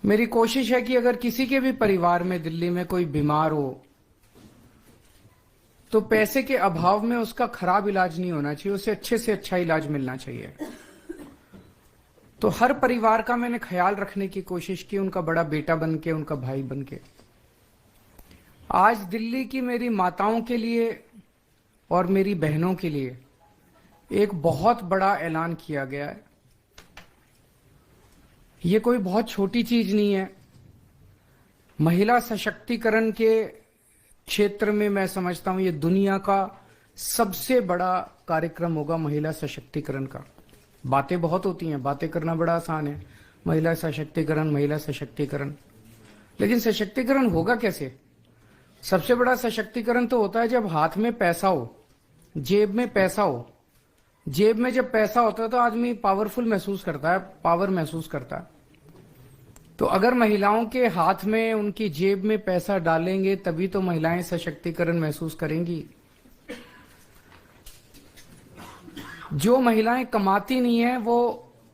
मेरी कोशिश है कि अगर किसी के भी परिवार में दिल्ली में कोई बीमार हो तो पैसे के अभाव में उसका खराब इलाज नहीं होना चाहिए, उसे अच्छे से अच्छा इलाज मिलना चाहिए। तो हर परिवार का मैंने ख्याल रखने की कोशिश की, उनका बड़ा बेटा बन के, उनका भाई बन के। आज दिल्ली की मेरी माताओं के लिए और मेरी बहनों के लिए एक बहुत बड़ा ऐलान किया गया है। ये कोई बहुत छोटी चीज नहीं है। महिला सशक्तिकरण के क्षेत्र में मैं समझता हूं ये दुनिया का सबसे बड़ा कार्यक्रम होगा महिला सशक्तिकरण का। बातें बहुत होती हैं, बातें करना बड़ा आसान है, महिला सशक्तिकरण, महिला सशक्तिकरण, लेकिन सशक्तिकरण होगा कैसे? सबसे बड़ा सशक्तिकरण तो होता है जब हाथ में पैसा हो, जेब में पैसा हो। जेब में जब पैसा होता है तो आदमी पावरफुल महसूस करता है, पावर महसूस करता है। तो अगर महिलाओं के हाथ में, उनकी जेब में पैसा डालेंगे तभी तो महिलाएं सशक्तिकरण महसूस करेंगी। जो महिलाएं कमाती नहीं है वो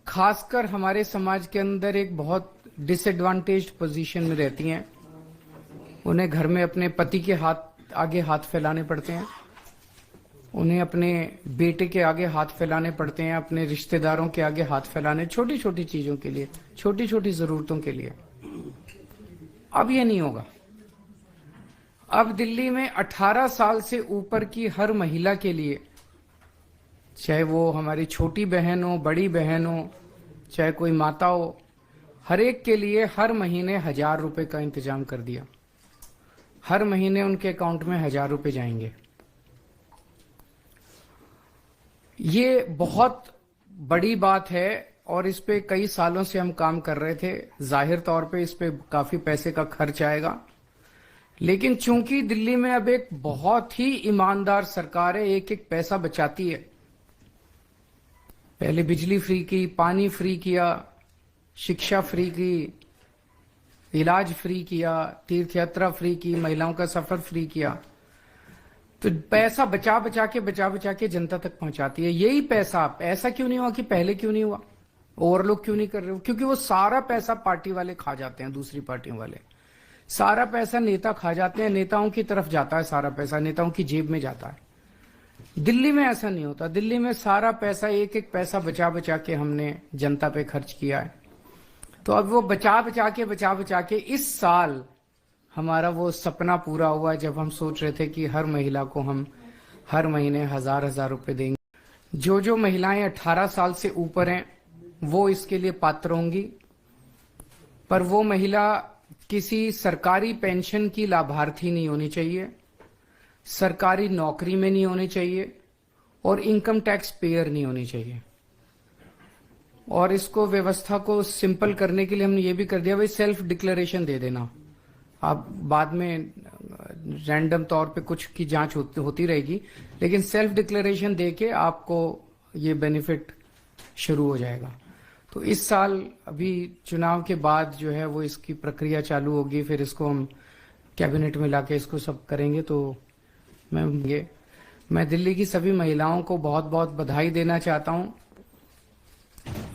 खासकर हमारे समाज के अंदर एक बहुत डिसएडवांटेज्ड पोजीशन में रहती हैं। उन्हें घर में अपने पति के आगे हाथ फैलाने पड़ते हैं, उन्हें अपने बेटे के आगे हाथ फैलाने पड़ते हैं, अपने रिश्तेदारों के आगे हाथ फैलाने, छोटी छोटी चीजों के लिए, छोटी छोटी जरूरतों के लिए। अब ये नहीं होगा। अब दिल्ली में 18 साल से ऊपर की हर महिला के लिए, चाहे वो हमारी छोटी बहन हो, बड़ी बहन हो, चाहे कोई माता हो, हर एक के लिए हर महीने 1000 रुपए का इंतजाम कर दिया। हर महीने उनके अकाउंट में 1000 रुपए जाएंगे। ये बहुत बड़ी बात है और इस पे कई सालों से हम काम कर रहे थे। जाहिर तौर पे इस पे काफी पैसे का खर्च आएगा, लेकिन चूंकि दिल्ली में अब एक बहुत ही ईमानदार सरकार है, एक एक पैसा बचाती है। पहले बिजली फ्री की, पानी फ्री किया, शिक्षा फ्री की, इलाज फ्री किया, तीर्थ यात्रा फ्री की, महिलाओं का सफर फ्री किया। तो पैसा बचा बचा के जनता तक पहुंचाती है। यही पैसा, ऐसा क्यों नहीं हुआ कि पहले क्यों नहीं हुआ, ओवरलुक क्यों नहीं कर रहे हो? क्योंकि वो सारा पैसा पार्टी वाले खा जाते हैं, दूसरी पार्टियों वाले सारा पैसा नेता खा जाते हैं, नेताओं की तरफ जाता है, सारा पैसा नेताओं की जेब में जाता है। दिल्ली में ऐसा नहीं होता। दिल्ली में सारा पैसा, एक एक पैसा बचा के हमने जनता पे खर्च किया है। तो अब वो बचा के इस साल हमारा वो सपना पूरा हुआ जब हम सोच रहे थे कि हर महिला को हम हर महीने 1000 रुपए देंगे। जो महिलाएं 18 साल से ऊपर हैं वो इसके लिए पात्र होंगी, पर वो महिला किसी सरकारी पेंशन की लाभार्थी नहीं होनी चाहिए, सरकारी नौकरी में नहीं होनी चाहिए और इनकम टैक्स पेयर नहीं होनी चाहिए। और इसको, व्यवस्था को सिंपल करने के लिए हमने ये भी कर दिया, भाई सेल्फ डिक्लेरेशन दे देना। आप बाद में रैंडम तौर पे कुछ की जांच होती रहेगी, लेकिन सेल्फ डिक्लेरेशन देके आपको ये बेनिफिट शुरू हो जाएगा। तो इस साल अभी चुनाव के बाद जो है वो इसकी प्रक्रिया चालू होगी, फिर इसको हम कैबिनेट में लाके इसको सब करेंगे। तो मैं दिल्ली की सभी महिलाओं को बहुत बहुत बधाई देना चाहता हूं।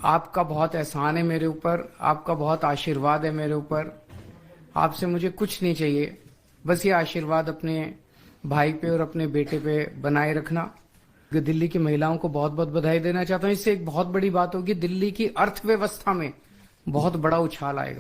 आपका बहुत एहसान है मेरे ऊपर, आपका बहुत आशीर्वाद है मेरे ऊपर। आपसे मुझे कुछ नहीं चाहिए, बस ये आशीर्वाद अपने भाई पे और अपने बेटे पे बनाए रखना। दिल्ली की महिलाओं को बहुत बहुत बधाई देना चाहता हूँ। इससे एक बहुत बड़ी बात होगी, दिल्ली की अर्थव्यवस्था में बहुत बड़ा उछाल आएगा।